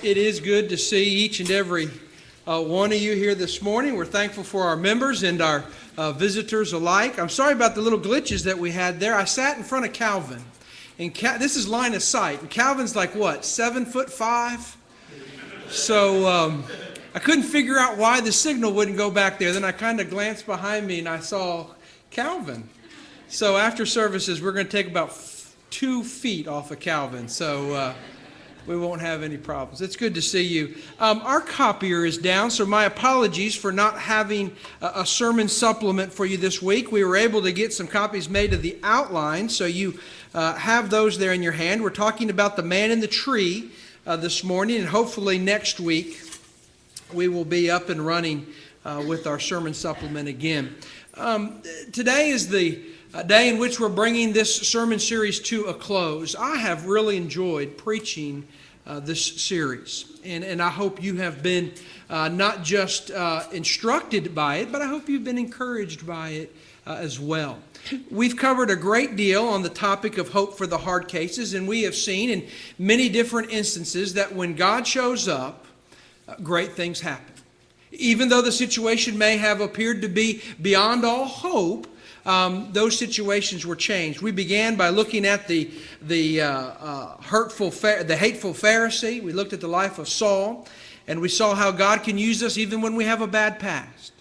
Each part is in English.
It is good to see each and every one of you here this morning. We're thankful for our members and our visitors alike. I'm sorry about the little glitches that we had there. I sat in front of Calvin, and this is line of sight. And Calvin's like what, 7'5"? So I couldn't figure out why the signal wouldn't go back there. Then I kind of glanced behind me and I saw Calvin. So after services, we're going to take about 2 feet off of Calvin. So we won't have any problems. It's good to see you. Our copier is down, so my apologies for not having a sermon supplement for you this week. We were able to get some copies made of the outline, so you have those there in your hand. We're talking about the man in the tree this morning, and hopefully next week we will be up and running with our sermon supplement again. Today is the day in which we're bringing this sermon series to a close. I have really enjoyed preaching this series, and I hope you have been not just instructed by it, but I hope you've been encouraged by it as well. We've covered a great deal on the topic of hope for the hard cases, and we have seen in many different instances that when God shows up, great things happen. Even though the situation may have appeared to be beyond all hope, those situations were changed. We began by looking at the hateful Pharisee. We looked at the life of Saul, and we saw how God can use us even when we have a bad past.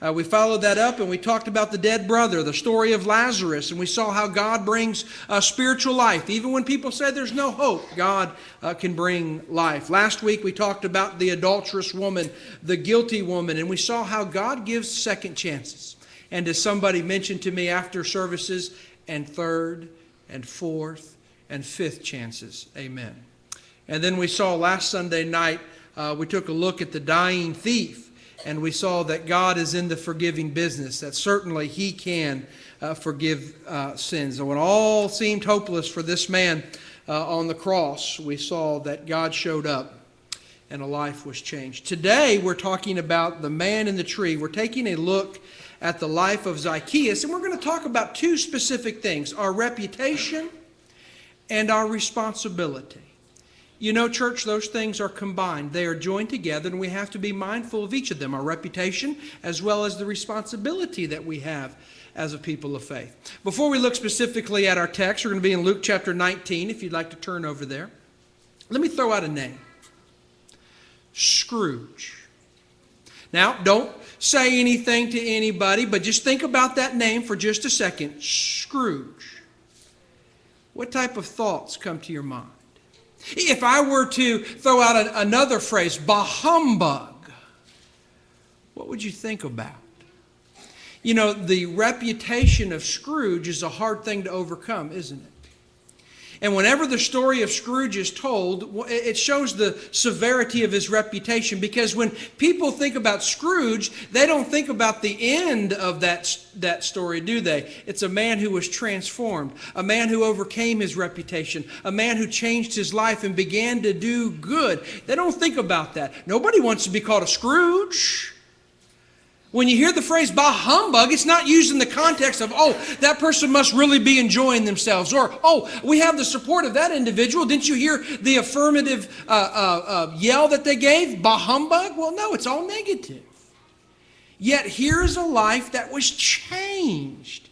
We followed that up, and we talked about the dead brother, the story of Lazarus, and we saw how God brings spiritual life. Even when people say there's no hope, God can bring life. Last week we talked about the adulterous woman, the guilty woman, and we saw how God gives second chances. And as somebody mentioned to me after services, and third, and fourth, and fifth chances. Amen. And then we saw last Sunday night, we took a look at the dying thief, and we saw that God is in the forgiving business, that certainly He can forgive sins. And when all seemed hopeless for this man on the cross, we saw that God showed up and a life was changed. Today we're talking about the man in the tree. We're taking a look at the life of Zacchaeus, and we're going to talk about 2 specific things: our reputation and our responsibility. You know, church, those things are combined. They are joined together, and we have to be mindful of each of them, our reputation as well as the responsibility that we have as a people of faith. Before we look specifically at our text, we're going to be in Luke chapter 19, if you'd like to turn over there. Let me throw out a name: Scrooge. Now, don't say anything to anybody, but just think about that name for just a second. Scrooge. What type of thoughts come to your mind? If I were to throw out another phrase, bah humbug, what would you think about? You know, the reputation of Scrooge is a hard thing to overcome, isn't it? And whenever the story of Scrooge is told, it shows the severity of his reputation, because when people think about Scrooge, they don't think about the end of that story, do they? It's a man who was transformed, a man who overcame his reputation, a man who changed his life and began to do good. They don't think about that. Nobody wants to be called a Scrooge. When you hear the phrase bah humbug, it's not used in the context of, oh, that person must really be enjoying themselves, or, oh, we have the support of that individual. Didn't you hear the affirmative yell that they gave? Bah humbug? Well, no, it's all negative. Yet here's a life that was changed.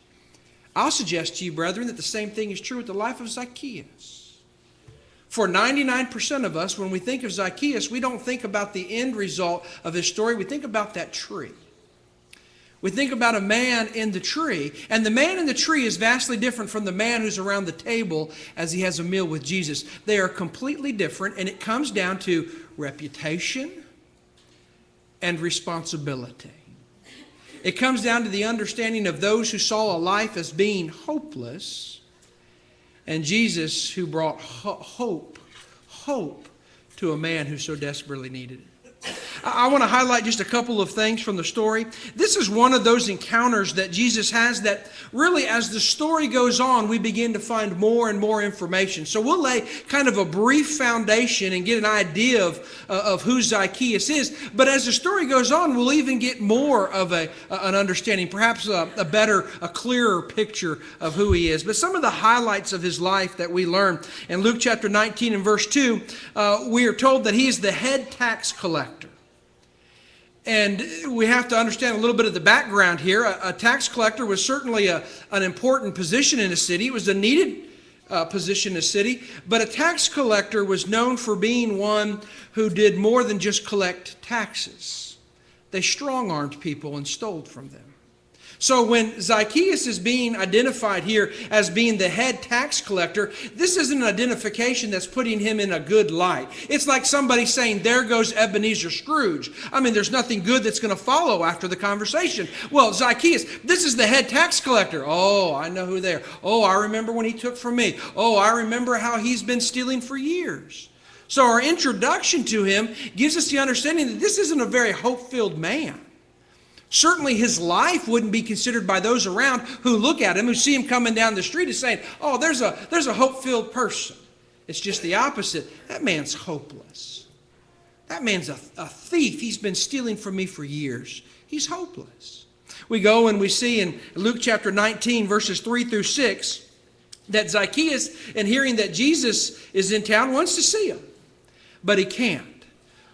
I'll suggest to you, brethren, that the same thing is true with the life of Zacchaeus. For 99% of us, when we think of Zacchaeus, we don't think about the end result of his story. We think about that tree. We think about a man in the tree, and the man in the tree is vastly different from the man who's around the table as he has a meal with Jesus. They are completely different, and it comes down to reputation and responsibility. It comes down to the understanding of those who saw a life as being hopeless, and Jesus who brought hope to a man who so desperately needed it. I want to highlight just a couple of things from the story. This is one of those encounters that Jesus has that really, as the story goes on, we begin to find more and more information. So we'll lay kind of a brief foundation and get an idea of who Zacchaeus is. But as the story goes on, we'll even get more of an understanding, perhaps a clearer picture of who he is. But some of the highlights of his life that we learn in Luke chapter 19 and verse 2, we are told that he is the head tax collector. And we have to understand a little bit of the background here. A tax collector was certainly an important position in a city. It was a needed position in a city. But a tax collector was known for being one who did more than just collect taxes. They strong-armed people and stole from them. So when Zacchaeus is being identified here as being the head tax collector, this isn't an identification that's putting him in a good light. It's like somebody saying, there goes Ebenezer Scrooge. I mean, there's nothing good that's going to follow after the conversation. Well, Zacchaeus, this is the head tax collector. Oh, I know who they are. Oh, I remember when he took from me. Oh, I remember how he's been stealing for years. So our introduction to him gives us the understanding that this isn't a very hope-filled man. Certainly his life wouldn't be considered by those around who look at him, who see him coming down the street as saying, oh, there's a hope-filled person. It's just the opposite. That man's hopeless. That man's a thief. He's been stealing from me for years. He's hopeless. We go and we see in Luke chapter 19, verses 3 through 6, that Zacchaeus, in hearing that Jesus is in town, wants to see him, but he can't.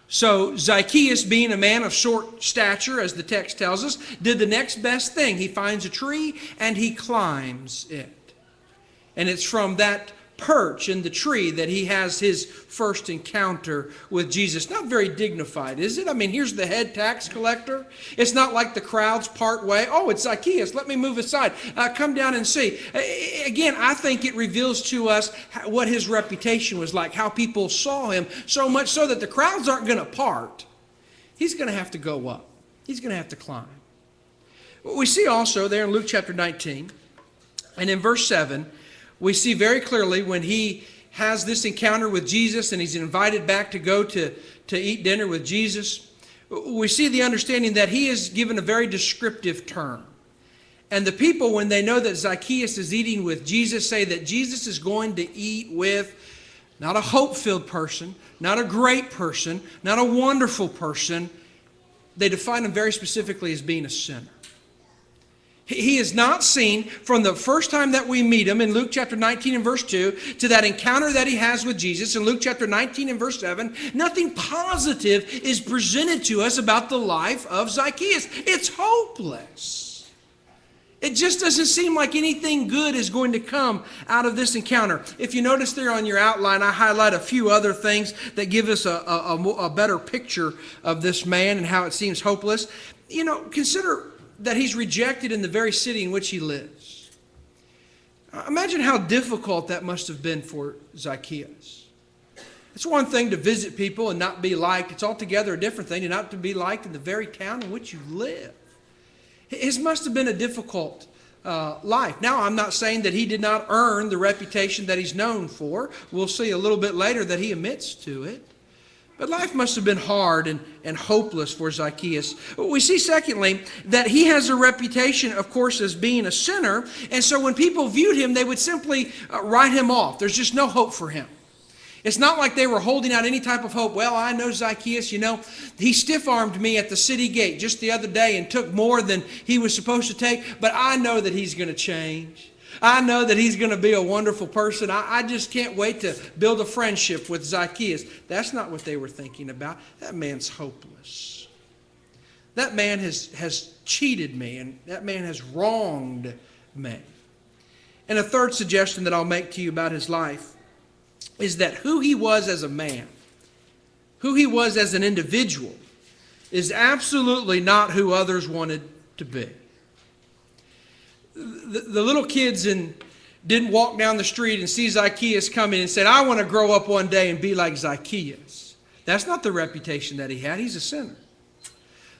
So Zacchaeus, being a man of short stature, as the text tells us, did the next best thing. He finds a tree and he climbs it. And it's from that perch in the tree that he has his first encounter with Jesus. Not very dignified, is it? I mean, here's the head tax collector. It's not like the crowds part way. Oh, it's Zacchaeus. Let me move aside. Come down and see. Again, I think it reveals to us what his reputation was like, how people saw him, so much so that the crowds aren't going to part. He's going to have to go up. He's going to have to climb. We see also there in Luke chapter 19 and in verse 7, we see very clearly when he has this encounter with Jesus and he's invited back to go to eat dinner with Jesus, we see the understanding that he is given a very descriptive term. And the people, when they know that Zacchaeus is eating with Jesus, say that Jesus is going to eat with not a hope-filled person, not a great person, not a wonderful person. They define him very specifically as being a sinner. He is not seen from the first time that we meet him in Luke chapter 19 and verse 2 to that encounter that he has with Jesus in Luke chapter 19 and verse 7. Nothing positive is presented to us about the life of Zacchaeus. It's hopeless. It just doesn't seem like anything good is going to come out of this encounter. If you notice there on your outline, I highlight a few other things that give us a better picture of this man and how it seems hopeless. You know, consider that he's rejected in the very city in which he lives. Imagine how difficult that must have been for Zacchaeus. It's one thing to visit people and not be liked. It's altogether a different thing to not to be liked in the very town in which you live. His must have been a difficult life. Now, I'm not saying that he did not earn the reputation that he's known for. We'll see a little bit later that he admits to it. But life must have been hard and hopeless for Zacchaeus. We see, secondly, that he has a reputation, of course, as being a sinner. And so when people viewed him, they would simply write him off. There's just no hope for him. It's not like they were holding out any type of hope. Well, I know Zacchaeus, you know, he stiff-armed me at the city gate just the other day and took more than he was supposed to take. But I know that he's going to change. I know that he's going to be a wonderful person. I just can't wait to build a friendship with Zacchaeus. That's not what they were thinking about. That man's hopeless. That man has cheated me, and that man has wronged me. And a third suggestion that I'll make to you about his life is that who he was as a man, who he was as an individual, is absolutely not who others wanted to be. The little kids didn't walk down the street and see Zacchaeus coming and said, I want to grow up one day and be like Zacchaeus. That's not the reputation that he had. He's a sinner.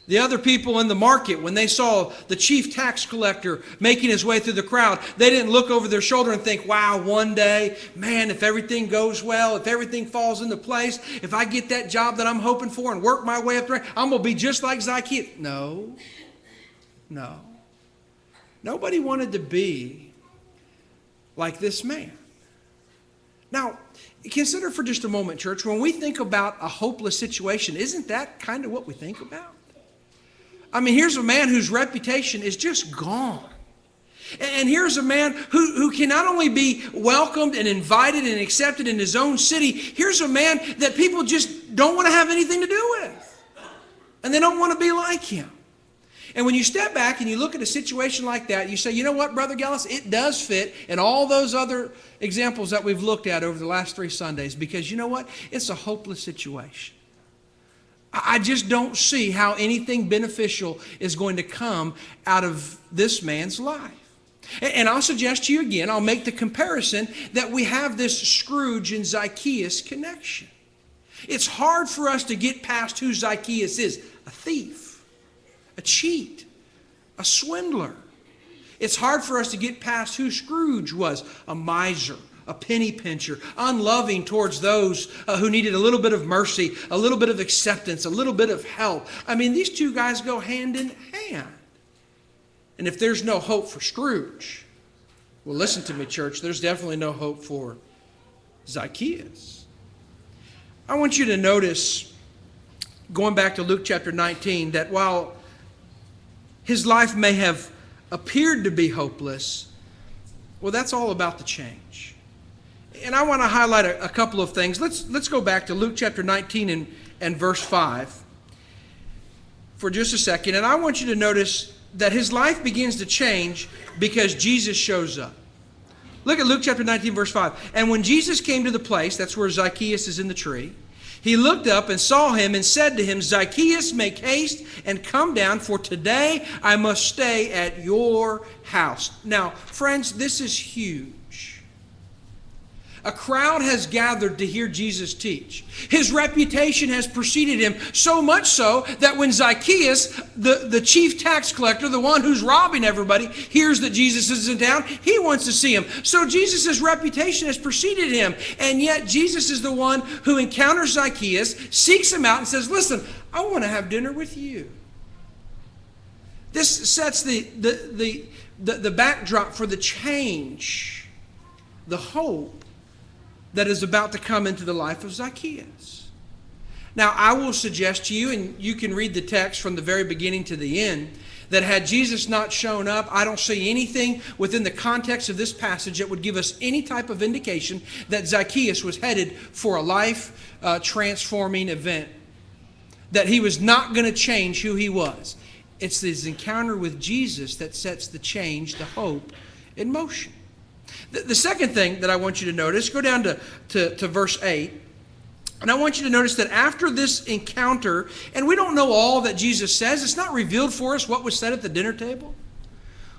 The other people in the market, when they saw the chief tax collector making his way through the crowd, they didn't look over their shoulder and think, wow, one day, man, if everything goes well, if everything falls into place, if I get that job that I'm hoping for and work my way up there, I'm going to be just like Zacchaeus. No. Nobody wanted to be like this man. Now, consider for just a moment, church, when we think about a hopeless situation, isn't that kind of what we think about? I mean, here's a man whose reputation is just gone. And here's a man who can not only be welcomed and invited and accepted in his own city, here's a man that people just don't want to have anything to do with. And they don't want to be like him. And when you step back and you look at a situation like that, you say, you know what, Brother Gallus, it does fit in all those other examples that we've looked at over the last 3 Sundays, because you know what? It's a hopeless situation. I just don't see how anything beneficial is going to come out of this man's life. And I'll suggest to you again, I'll make the comparison that we have this Scrooge and Zacchaeus connection. It's hard for us to get past who Zacchaeus is. A thief, a cheat, a swindler. It's hard for us to get past who Scrooge was. A miser, a penny pincher, unloving towards those who needed a little bit of mercy, a little bit of acceptance, a little bit of help. I mean, these two guys go hand in hand. And if there's no hope for Scrooge, well, listen to me, church, there's definitely no hope for Zacchaeus. I want you to notice, going back to Luke chapter 19, that while his life may have appeared to be hopeless, well, that's all about the change. And I want to highlight a couple of things. Let's go back to Luke chapter 19 and verse 5 for just a second. And I want you to notice that his life begins to change because Jesus shows up. Look at Luke chapter 19, verse 5. And when Jesus came to the place, that's where Zacchaeus is in the tree, he looked up and saw him and said to him, Zacchaeus, make haste and come down, for today I must stay at your house. Now, friends, this is huge. A crowd has gathered to hear Jesus teach. His reputation has preceded him, so much so that when Zacchaeus, the chief tax collector, the one who's robbing everybody, hears that Jesus is in town, he wants to see him. So Jesus' reputation has preceded him. And yet Jesus is the one who encounters Zacchaeus, seeks him out, and says, listen, I want to have dinner with you. This sets the backdrop for the change, the hope that is about to come into the life of Zacchaeus. Now, I will suggest to you, and you can read the text from the very beginning to the end, that had Jesus not shown up, I don't see anything within the context of this passage that would give us any type of indication that Zacchaeus was headed for a life-transforming event, that he was not going to change who he was. It's his encounter with Jesus that sets the change, the hope, in motion. The second thing that I want you to notice, go down to verse 8. And I want you to notice that after this encounter, and we don't know all that Jesus says. It's not revealed for us what was said at the dinner table.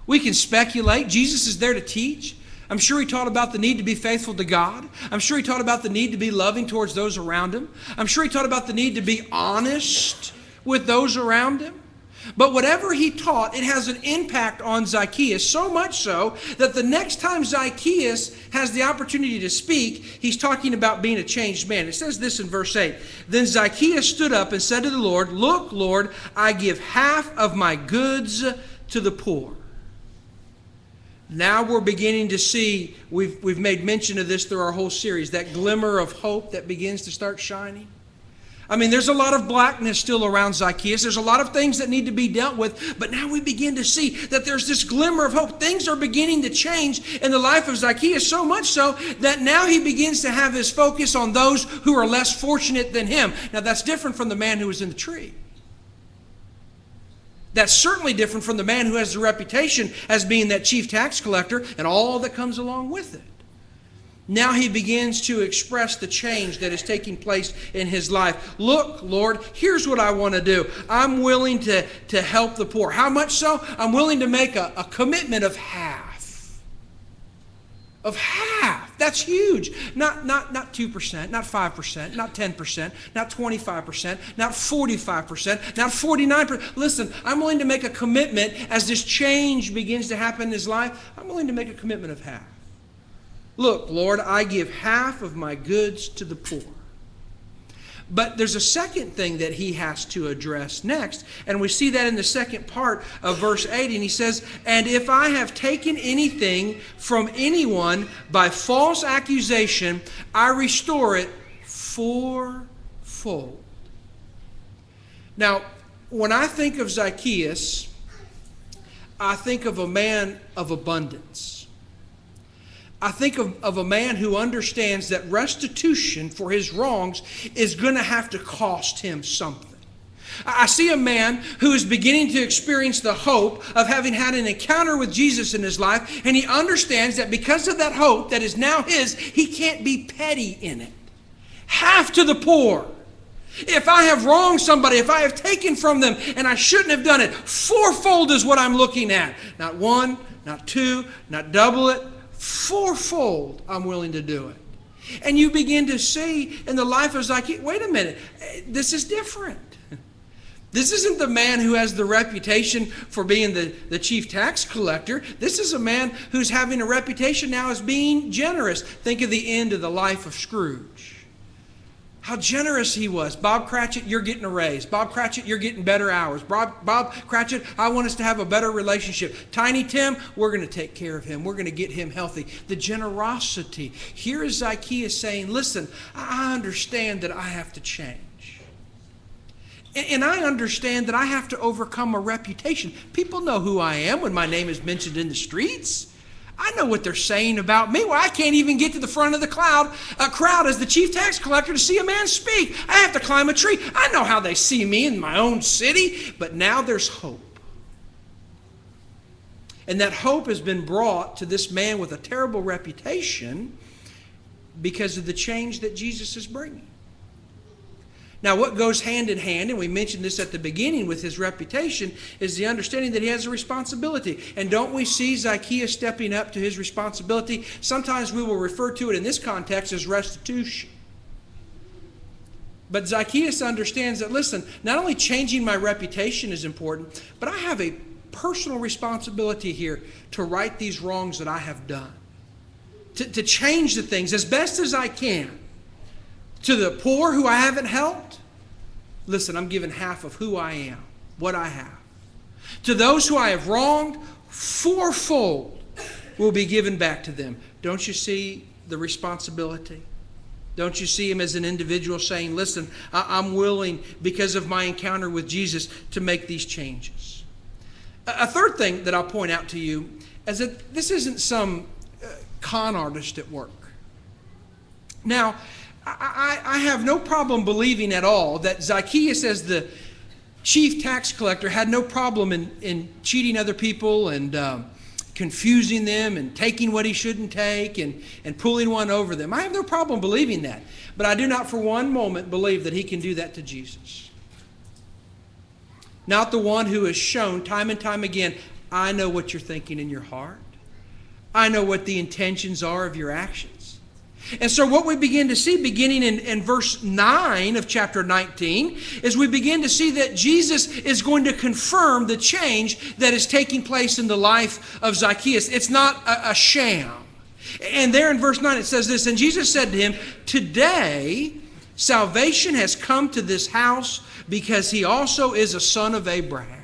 We can speculate. Jesus is there to teach. I'm sure he taught about the need to be faithful to God. I'm sure he taught about the need to be loving towards those around him. I'm sure he taught about the need to be honest with those around him. But whatever he taught, it has an impact on Zacchaeus, so much so that the next time Zacchaeus has the opportunity to speak, he's talking about being a changed man. It says this in verse 8. Then Zacchaeus stood up and said to the Lord, look, Lord, I give half of my goods to the poor. Now we're beginning to see, we've made mention of this through our whole series, that glimmer of hope that begins to start shining. I mean, there's a lot of blackness still around Zacchaeus. There's a lot of things that need to be dealt with. But now we begin to see that there's this glimmer of hope. Things are beginning to change in the life of Zacchaeus, so much so that now he begins to have his focus on those who are less fortunate than him. Now, that's different from the man who was in the tree. That's certainly different from the man who has the reputation as being that chief tax collector and all that comes along with it. Now he begins to express the change that is taking place in his life. Look, Lord, here's what I want to do. I'm willing to help the poor. How much so? I'm willing to make a commitment of half. Of half. half. That's huge. Not 2%, not 5%, not 10%, not 25%, not 45%, not 49%. Listen, I'm willing to make a commitment as this change begins to happen in his life. I'm willing to make a commitment of half. Look, Lord, I give half of my goods to the poor. But there's a second thing that he has to address next, and we see that in the second part of verse 8, and he says, and if I have taken anything from anyone by false accusation, I restore it fourfold. Now, when I think of Zacchaeus, I think of a man of abundance. I think of a man who understands that restitution for his wrongs is going to have to cost him something. I see a man who is beginning to experience the hope of having had an encounter with Jesus in his life, and he understands that because of that hope that is now his, he can't be petty in it. Half to the poor. If I have wronged somebody, if I have taken from them and I shouldn't have done it, fourfold is what I'm looking at. Not one, not two, not double it. Fourfold, I'm willing to do it. And you begin to see in the life of Zacchaeus, wait a minute, this is different. This isn't the man who has the reputation for being the chief tax collector. This is a man who's having a reputation now as being generous. Think of the end of the life of Scrooge. How generous he was. Bob Cratchit, you're getting a raise. Bob Cratchit, you're getting better hours. Bob Cratchit, I want us to have a better relationship. Tiny Tim, we're going to take care of him. We're going to get him healthy. The generosity. Here is Zacchaeus saying, listen, I understand that I have to change. And I understand that I have to overcome a reputation. People know who I am when my name is mentioned in the streets. I know what they're saying about me. Well, I can't even get to the front of the crowd as the chief tax collector to see a man speak. I have to climb a tree. I know how they see me in my own city. But now there's hope. And that hope has been brought to this man with a terrible reputation because of the change that Jesus is bringing. Now, what goes hand in hand, and we mentioned this at the beginning with his reputation, is the understanding that he has a responsibility. And don't we see Zacchaeus stepping up to his responsibility? Sometimes we will refer to it in this context as restitution. But Zacchaeus understands that, listen, not only changing my reputation is important, but I have a personal responsibility here to right these wrongs that I have done. To change the things as best as I can. To the poor who I haven't helped, listen, I'm giving half of who I am, what I have. To those who I have wronged, fourfold will be given back to them. Don't you see the responsibility? Don't you see him as an individual saying, listen, I'm willing, because of my encounter with Jesus, to make these changes. A third thing that I'll point out to you is that this isn't some con artist at work. Now, I have no problem believing at all that Zacchaeus, as the chief tax collector, had no problem in cheating other people and confusing them and taking what he shouldn't take and pulling one over them. I have no problem believing that. But I do not for one moment believe that he can do that to Jesus. Not the one who has shown time and time again, I know what you're thinking in your heart. I know what the intentions are of your actions. And so what we begin to see beginning in verse 9 of chapter 19 is we begin to see that Jesus is going to confirm the change that is taking place in the life of Zacchaeus. It's not a sham. And there in verse 9 it says this, and Jesus said to him, today salvation has come to this house because he also is a son of Abraham.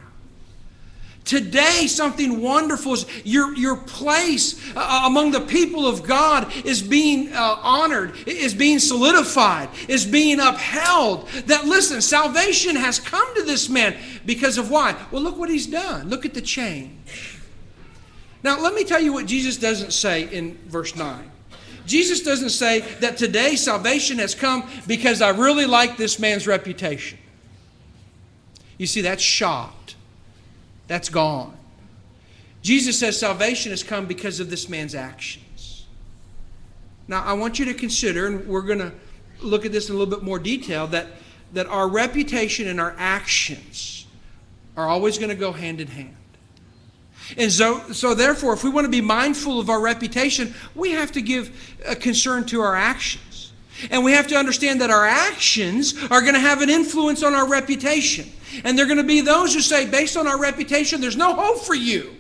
Today, something wonderful is your place among the people of God is being honored, is being solidified, is being upheld. That, listen, salvation has come to this man because of why? Well, look what he's done. Look at the change. Now, let me tell you what Jesus doesn't say in verse 9. Jesus doesn't say that today salvation has come because I really like this man's reputation. You see, that's shot. That's gone. Jesus says salvation has come because of this man's actions. Now, I want you to consider, and we're going to look at this in a little bit more detail, that our reputation and our actions are always going to go hand in hand. And so therefore, if we want to be mindful of our reputation, we have to give a concern to our actions. And we have to understand that our actions are going to have an influence on our reputation. And there are going to be those who say, based on our reputation, there's no hope for you.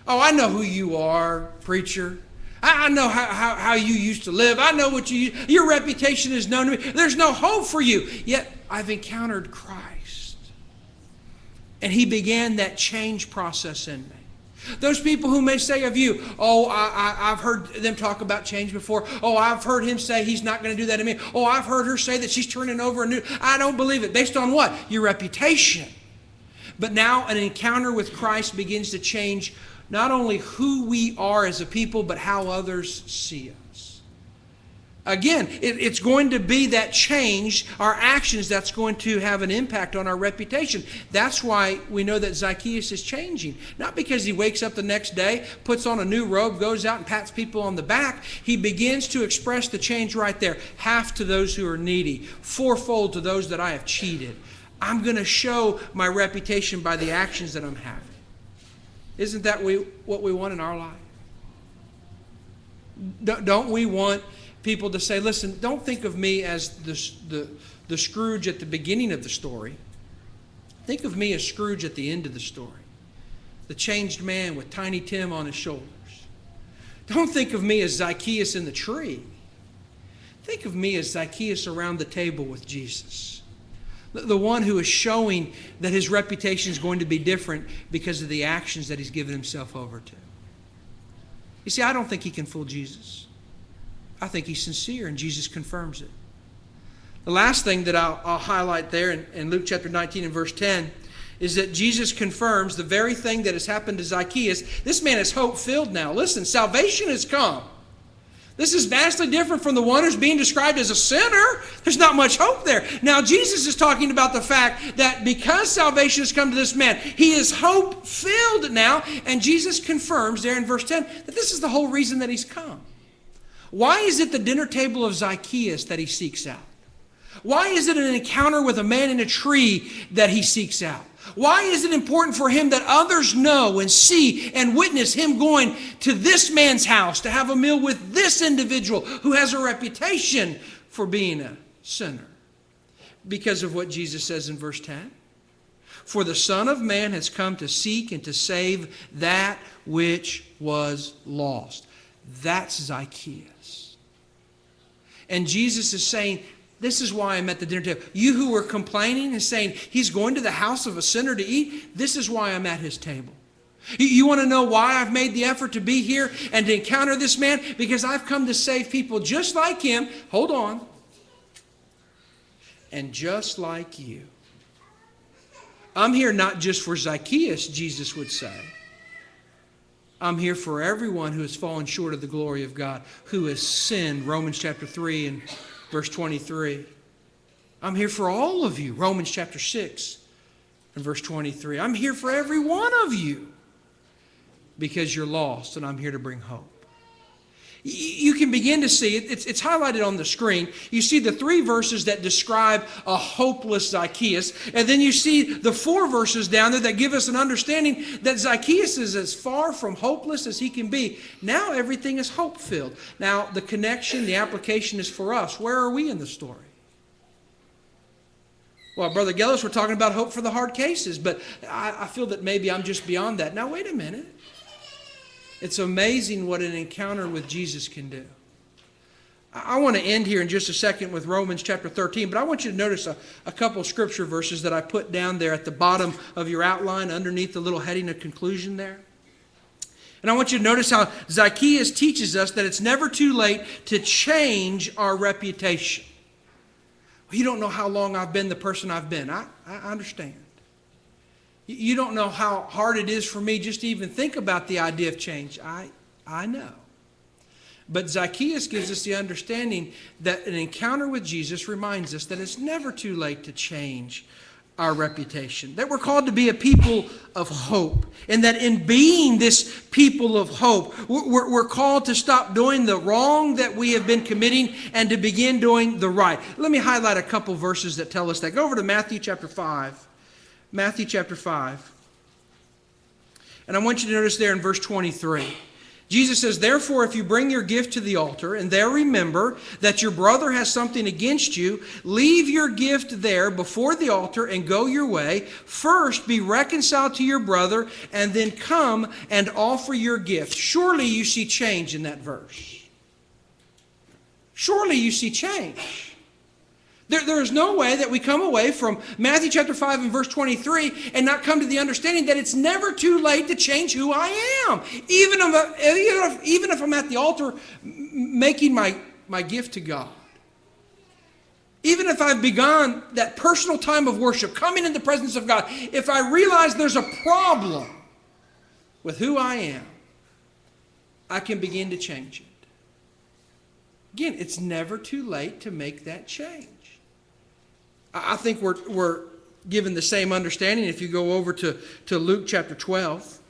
Oh, I know who you are, preacher. I know how you used to live. I know your reputation is known to me. There's no hope for you. Yet I've encountered Christ. And He began that change process in me. Those people who may say of you, oh, I've heard them talk about change before. Oh, I've heard him say he's not going to do that to me. Oh, I've heard her say that she's turning over a new. I don't believe it. Based on what? Your reputation. But now an encounter with Christ begins to change not only who we are as a people, but how others see us. Again, it's going to be that change, our actions, that's going to have an impact on our reputation. That's why we know that Zacchaeus is changing. Not because he wakes up the next day, puts on a new robe, goes out and pats people on the back. He begins to express the change right there. Half to those who are needy, fourfold to those that I have cheated. I'm going to show my reputation by the actions that I'm having. Isn't that what we want in our life? Don't we want people to say, listen, don't think of me as the Scrooge at the beginning of the story. Think of me as Scrooge at the end of the story. The changed man with Tiny Tim on his shoulders. Don't think of me as Zacchaeus in the tree. Think of me as Zacchaeus around the table with Jesus. The one who is showing that his reputation is going to be different because of the actions that he's given himself over to. You see, I don't think he can fool Jesus. I think he's sincere, and Jesus confirms it. The last thing that I'll highlight there in Luke chapter 19 and verse 10 is that Jesus confirms the very thing that has happened to Zacchaeus. This man is hope-filled now. Listen, salvation has come. This is vastly different from the one who's being described as a sinner. There's not much hope there. Now, Jesus is talking about the fact that because salvation has come to this man, he is hope-filled now. And Jesus confirms there in verse 10 that this is the whole reason that he's come. Why is it the dinner table of Zacchaeus that he seeks out? Why is it an encounter with a man in a tree that he seeks out? Why is it important for him that others know and see and witness him going to this man's house to have a meal with this individual who has a reputation for being a sinner? Because of what Jesus says in verse 10. For the Son of Man has come to seek and to save that which was lost. That's Zacchaeus. And Jesus is saying, this is why I'm at the dinner table. You who were complaining and saying, he's going to the house of a sinner to eat, this is why I'm at his table. You want to know why I've made the effort to be here and to encounter this man? Because I've come to save people just like him. Hold on. And just like you. I'm here not just for Zacchaeus, Jesus would say. I'm here for everyone who has fallen short of the glory of God, who has sinned, Romans chapter 3 and verse 23. I'm here for all of you, Romans chapter 6 and verse 23. I'm here for every one of you because you're lost, and I'm here to bring hope. You can begin to see, it's highlighted on the screen. You see the 3 verses that describe a hopeless Zacchaeus, and then you see the 4 verses down there that give us an understanding that Zacchaeus is as far from hopeless as he can be. Now everything is hope-filled. Now the connection, the application is for us. Where are we in the story? Well, Brother Gellis, we're talking about hope for the hard cases, but I feel that maybe I'm just beyond that. Now wait a minute. It's amazing what an encounter with Jesus can do. I want to end here in just a second with Romans chapter 13, but I want you to notice a couple of scripture verses that I put down there at the bottom of your outline underneath the little heading of conclusion there. And I want you to notice how Zacchaeus teaches us that it's never too late to change our reputation. Well, you don't know how long I've been the person I've been. I understand. You don't know how hard it is for me just to even think about the idea of change. I know. But Zacchaeus gives us the understanding that an encounter with Jesus reminds us that it's never too late to change our reputation. That we're called to be a people of hope. And that in being this people of hope, we're called to stop doing the wrong that we have been committing and to begin doing the right. Let me highlight a couple verses that tell us that. Go over to Matthew chapter 5. Matthew chapter 5. And I want you to notice there in verse 23. Jesus says, therefore, if you bring your gift to the altar and there remember that your brother has something against you, leave your gift there before the altar and go your way. First be reconciled to your brother and then come and offer your gift. Surely you see change in that verse. Surely you see change. There is no way that we come away from Matthew chapter 5 and verse 23 and not come to the understanding that it's never too late to change who I am. Even if I'm at the altar making my gift to God. Even if I've begun that personal time of worship, coming in the presence of God, if I realize there's a problem with who I am, I can begin to change it. Again, it's never too late to make that change. I think we're given the same understanding if you go over to Luke chapter 12.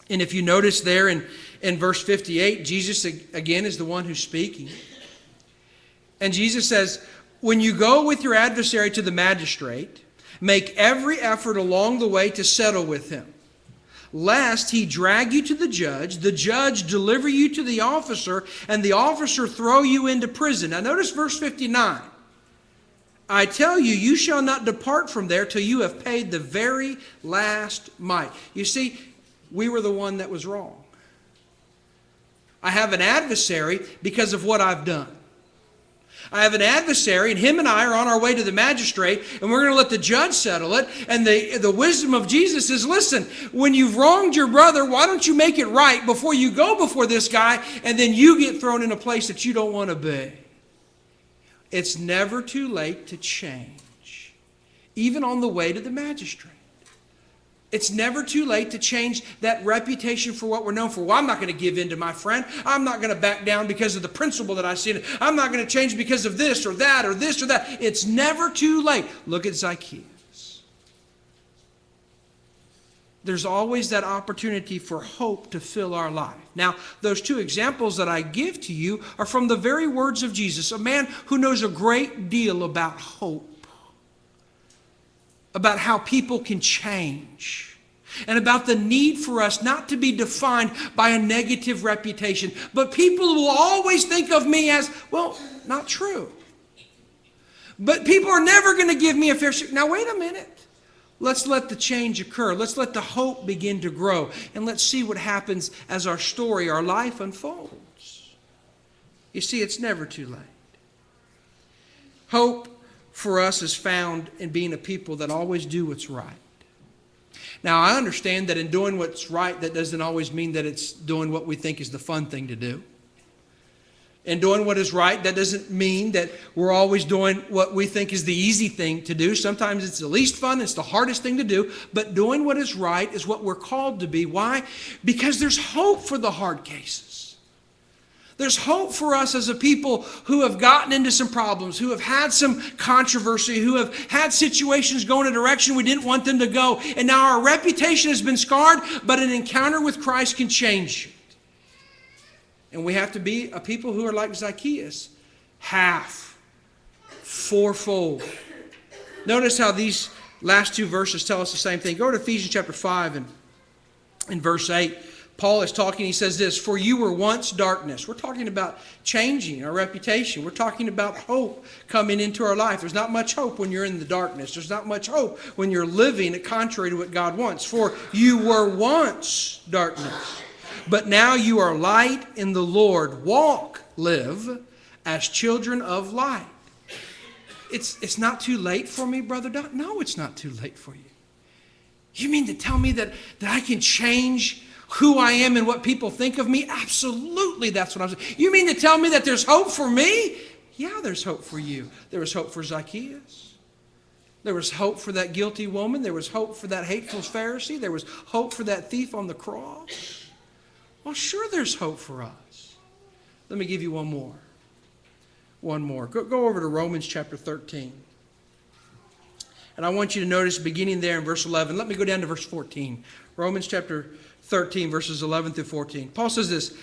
And if you notice there in verse 58, Jesus again is the one who's speaking. And Jesus says, when you go with your adversary to the magistrate, make every effort along the way to settle with him, lest he drag you to the judge deliver you to the officer, and the officer throw you into prison. Now notice verse 59. I tell you, you shall not depart from there till you have paid the very last mite. You see, we were the one that was wrong. I have an adversary because of what I've done. I have an adversary, and him and I are on our way to the magistrate, and we're going to let the judge settle it. And the wisdom of Jesus is, listen, when you've wronged your brother, why don't you make it right before you go before this guy, and then you get thrown in a place that you don't want to be. It's never too late to change, even on the way to the magistrate. It's never too late to change that reputation for what we're known for. Well, I'm not going to give in to my friend. I'm not going to back down because of the principle that I see. I'm not going to change because of this or that or this or that. It's never too late. Look at Zacchaeus. There's always that opportunity for hope to fill our life. Now, those two examples that I give to you are from the very words of Jesus, a man who knows a great deal about hope, about how people can change, and about the need for us not to be defined by a negative reputation. But people will always think of me as, well, not true. But people are never going to give me a fair share. Now, wait a minute. Let's let the change occur. Let's let the hope begin to grow. And let's see what happens as our story, our life unfolds. You see, it's never too late. Hope for us is found in being a people that always do what's right. Now, I understand that in doing what's right, that doesn't always mean that it's doing what we think is the fun thing to do. And doing what is right, that doesn't mean that we're always doing what we think is the easy thing to do. Sometimes it's the least fun, it's the hardest thing to do. But doing what is right is what we're called to be. Why? Because there's hope for the hard cases. There's hope for us as a people who have gotten into some problems, who have had some controversy, who have had situations go in a direction we didn't want them to go. And now our reputation has been scarred, but an encounter with Christ can change it. And we have to be a people who are like Zacchaeus, half, fourfold. Notice how these last two verses tell us the same thing. Go to Ephesians chapter 5 and in verse 8. Paul is talking, he says this, for you were once darkness. We're talking about changing our reputation. We're talking about hope coming into our life. There's not much hope when you're in the darkness. There's not much hope when you're living contrary to what God wants. For you were once darkness. But now you are light in the Lord. Walk, live as children of light. It's not too late for me, Brother Don? No, it's not too late for you. You mean to tell me that I can change who I am and what people think of me? Absolutely, that's what I'm saying. You mean to tell me that there's hope for me? Yeah, there's hope for you. There was hope for Zacchaeus. There was hope for that guilty woman. There was hope for that hateful Pharisee. There was hope for that thief on the cross. Well, sure there's hope for us. Let me give you one more. One more. Go over to Romans chapter 13. And I want you to notice beginning there in verse 11. Let me go down to verse 14. Romans chapter 13, verses 11 through 14. Paul says this,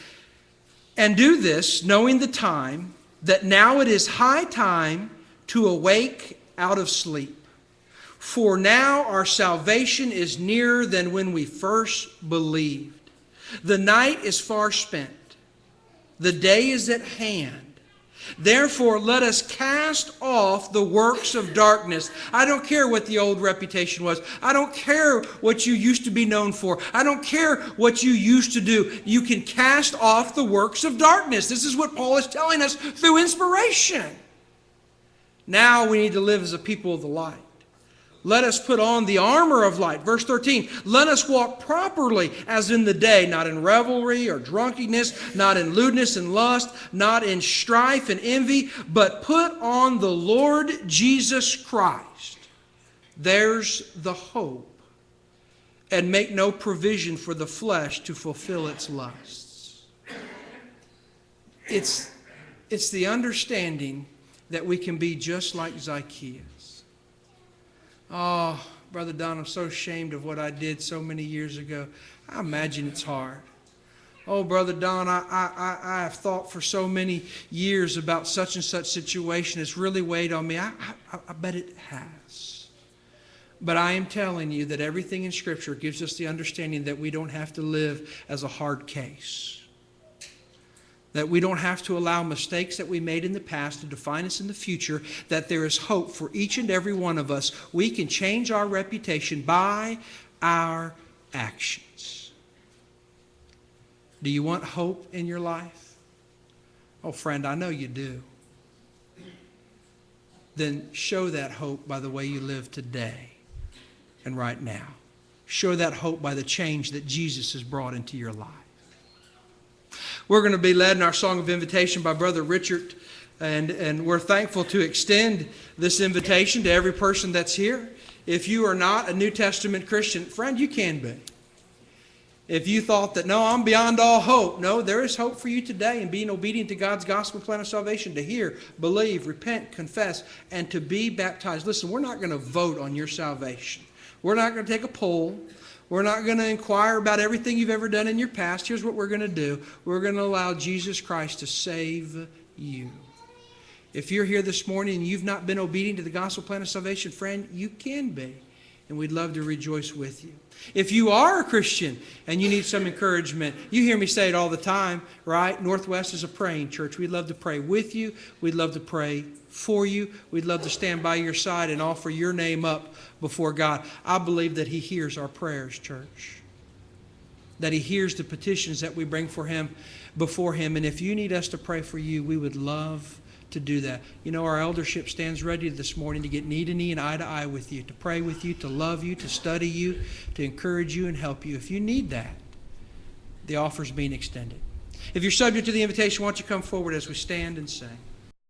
and do this, knowing the time, that now it is high time to awake out of sleep. For now our salvation is nearer than when we first believed. The night is far spent. The day is at hand. Therefore, let us cast off the works of darkness. I don't care what the old reputation was. I don't care what you used to be known for. I don't care what you used to do. You can cast off the works of darkness. This is what Paul is telling us through inspiration. Now we need to live as a people of the light. Let us put on the armor of light. Verse 13, let us walk properly as in the day, not in revelry or drunkenness, not in lewdness and lust, not in strife and envy, but put on the Lord Jesus Christ. There's the hope. And make no provision for the flesh to fulfill its lusts. It's the understanding that we can be just like Zacchaeus. Oh, Brother Don, I'm so ashamed of what I did so many years ago. I imagine it's hard. Oh, Brother Don, I have thought for so many years about such and such situation. It's really weighed on me. I bet it has. But I am telling you that everything in Scripture gives us the understanding that we don't have to live as a hard case. That we don't have to allow mistakes that we made in the past to define us in the future, that there is hope for each and every one of us. We can change our reputation by our actions. Do you want hope in your life? Oh, friend, I know you do. Then show that hope by the way you live today and right now. Show that hope by the change that Jesus has brought into your life. We're going to be led in our song of invitation by Brother Richard, and we're thankful to extend this invitation to every person that's here. If you are not a New Testament Christian, friend, you can be. If you thought that, no, I'm beyond all hope, no, there is hope for you today in being obedient to God's gospel plan of salvation, to hear, believe, repent, confess, and to be baptized. Listen, we're not going to vote on your salvation. We're not going to take a poll. We're not going to inquire about everything you've ever done in your past. Here's what we're going to do. We're going to allow Jesus Christ to save you. If you're here this morning and you've not been obedient to the gospel plan of salvation, friend, you can be. And we'd love to rejoice with you. If you are a Christian and you need some encouragement, you hear me say it all the time, right? Northwest is a praying church. We'd love to pray with you. We'd love to pray for you. We'd love to stand by your side and offer your name up before God. I believe that He hears our prayers, church. That He hears the petitions that we bring before Him. And if you need us to pray for you, we would love to do that. You know, our eldership stands ready this morning to get knee to knee and eye to eye with you, to pray with you, to love you, to study you, to encourage you and help you. If you need that, the offer's being extended. If you're subject to the invitation, why don't you come forward as we stand and sing.